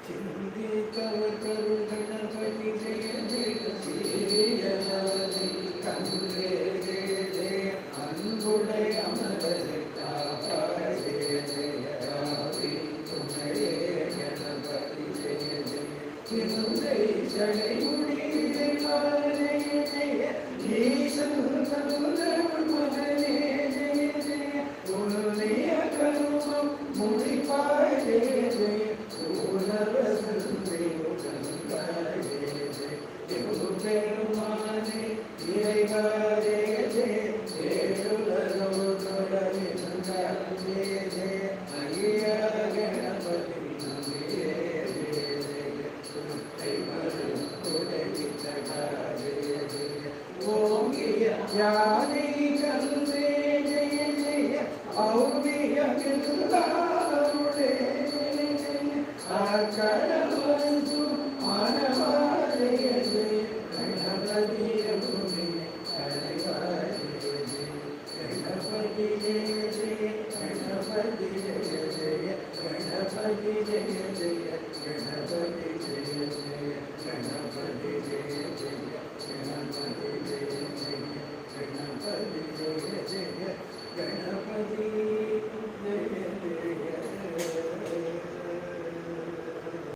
சிந்தித்தவர் கருள் கணபதி ஜெய ஜெய ஜெயலலை கன்றே ஜெய ஜெய அன்புடை அமரரை காப்பாய் ஜெய ஜெய ராவி துணையே கணபதி ஜெய ஜெய திருந்தை ஜடை முடி ஜெய ஜெய ஈசன் கருணருள் மகனே ஜெய ஜெய உன்னுடைய கருமம் முடிப்பாய் ஜெய ஜெய பெருமானே இறைவா ஜெய ஜெய ஏழுலகம் தொடர்ந்த ஜெய ஜெய ஐயா கணபதி ஜெய ஜெய ஜெய ஜெய ஜெய ஓம்